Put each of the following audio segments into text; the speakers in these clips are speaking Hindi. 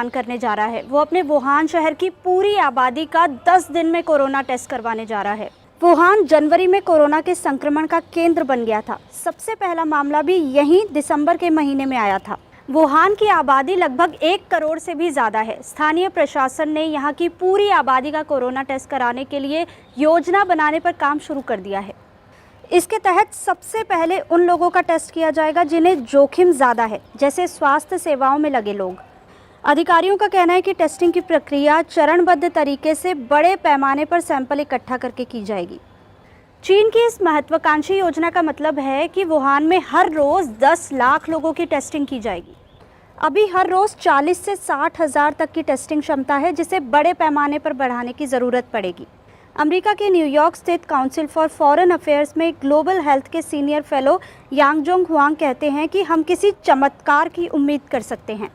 ऐलान करने जा रहा है। वो अपने वुहान शहर की पूरी आबादी का 10 दिन में कोरोना टेस्ट करवाने जा रहा है। वुहान जनवरी में कोरोना के संक्रमण का केंद्र बन गया था। सबसे पहला मामला भी यहीं दिसंबर के महीने में आया था। वुहान की आबादी लगभग 1 करोड़ से भी ज़्यादा है। स्थानीय प्रशासन ने यहाँ की पूरी आबादी का कोरोना टेस्ट कराने के लिए योजना बनाने पर काम शुरू कर दिया है। इसके तहत सबसे पहले उन लोगों का टेस्ट किया जाएगा जिन्हें जोखिम ज़्यादा है, जैसे स्वास्थ्य सेवाओं में लगे लोग। अधिकारियों का कहना है कि टेस्टिंग की प्रक्रिया चरणबद्ध तरीके से बड़े पैमाने पर सैंपल इकट्ठा करके की जाएगी। चीन की इस महत्वाकांक्षी योजना का मतलब है कि वुहान में हर रोज़ 10 लाख लोगों की टेस्टिंग की जाएगी। अभी हर रोज़ 40 से 60 हज़ार तक की टेस्टिंग क्षमता है, जिसे बड़े पैमाने पर बढ़ाने की ज़रूरत पड़ेगी। अमेरिका के न्यूयॉर्क स्थित काउंसिल फॉर फॉरेन अफेयर्स में ग्लोबल हेल्थ के सीनियर फेलो यांगजोंग हुआंग कहते हैं कि हम किसी चमत्कार की उम्मीद कर सकते हैं।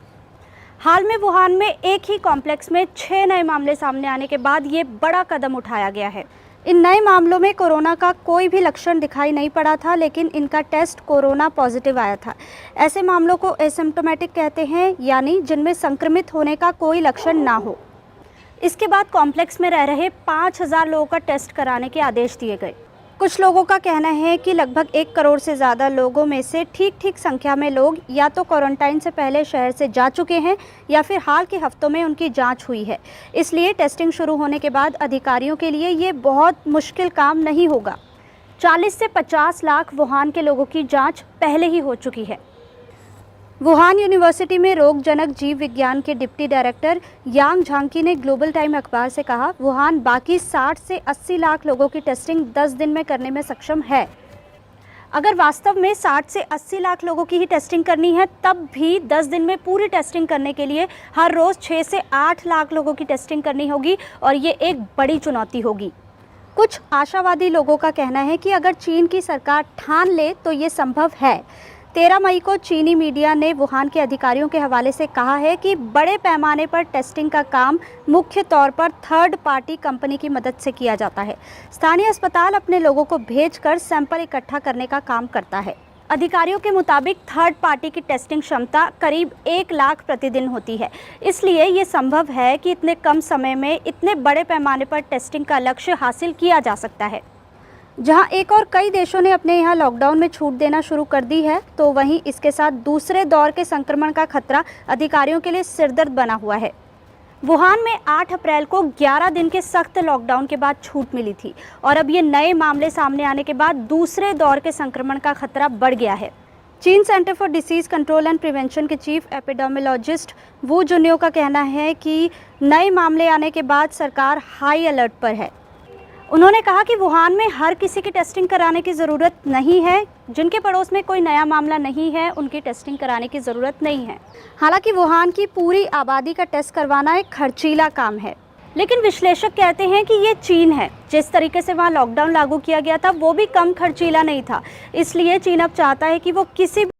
हाल में वुहान में एक ही कॉम्प्लेक्स में 6 नए मामले सामने आने के बाद ये बड़ा कदम उठाया गया है। इन नए मामलों में कोरोना का कोई भी लक्षण दिखाई नहीं पड़ा था, लेकिन इनका टेस्ट कोरोना पॉजिटिव आया था। ऐसे मामलों को एसिम्प्टोमेटिक कहते हैं, यानी जिनमें संक्रमित होने का कोई लक्षण ना हो। इसके बाद कॉम्प्लेक्स में रह रहे 5000 लोगों का टेस्ट कराने के आदेश दिए गए। कुछ लोगों का कहना है कि लगभग 1 करोड़ से ज़्यादा लोगों में से ठीक संख्या में लोग या तो क्वारंटाइन से पहले शहर से जा चुके हैं या फिर हाल के हफ्तों में उनकी जांच हुई है। इसलिए टेस्टिंग शुरू होने के बाद अधिकारियों के लिए ये बहुत मुश्किल काम नहीं होगा। 40 से 50 लाख वुहान के लोगों की जाँच पहले ही हो चुकी है। वुहान यूनिवर्सिटी में रोगजनक जीव विज्ञान के डिप्टी डायरेक्टर यांग झांकी ने ग्लोबल टाइम अखबार से कहा, वुहान बाकी 60 से 80 लाख लोगों की टेस्टिंग 10 दिन में करने में सक्षम है। अगर वास्तव में 60 से 80 लाख लोगों की ही टेस्टिंग करनी है, तब भी 10 दिन में पूरी टेस्टिंग करने के लिए हर रोज़ 6 से 8 लाख लोगों की टेस्टिंग करनी होगी और ये एक बड़ी चुनौती होगी। कुछ आशावादी लोगों का कहना है कि अगर चीन की सरकार ठान ले तो ये संभव है। 13 मई को चीनी मीडिया ने वुहान के अधिकारियों के हवाले से कहा है कि बड़े पैमाने पर टेस्टिंग का काम मुख्य तौर पर थर्ड पार्टी कंपनी की मदद से किया जाता है। स्थानीय अस्पताल अपने लोगों को भेजकर सैंपल इकट्ठा करने का काम करता है। अधिकारियों के मुताबिक थर्ड पार्टी की टेस्टिंग क्षमता करीब 1 लाख प्रतिदिन होती है। इसलिए ये संभव है कि इतने कम समय में इतने बड़े पैमाने पर टेस्टिंग का लक्ष्य हासिल किया जा सकता है। जहां एक और कई देशों ने अपने यहाँ लॉकडाउन में छूट देना शुरू कर दी है, तो वहीं इसके साथ दूसरे दौर के संक्रमण का खतरा अधिकारियों के लिए सिरदर्द बना हुआ है। वुहान में 8 अप्रैल को 11 दिन के सख्त लॉकडाउन के बाद छूट मिली थी और अब ये नए मामले सामने आने के बाद दूसरे दौर के संक्रमण का खतरा बढ़ गया है। चीन centre for disease control and prevention के चीफ एपिडेमियोलॉजिस्ट वू जुनियो का कहना है कि नए मामले आने के बाद सरकार हाई अलर्ट पर है। उन्होंने कहा कि वुहान में हर किसी की टेस्टिंग कराने की ज़रूरत नहीं है। जिनके पड़ोस में कोई नया मामला नहीं है, उनकी टेस्टिंग कराने की ज़रूरत नहीं है। हालांकि वुहान की पूरी आबादी का टेस्ट करवाना एक खर्चीला काम है, लेकिन विश्लेषक कहते हैं कि ये चीन है। जिस तरीके से वहाँ लॉकडाउन लागू किया गया था, वो भी कम खर्चीला नहीं था। इसलिए चीन अब चाहता है कि वो किसी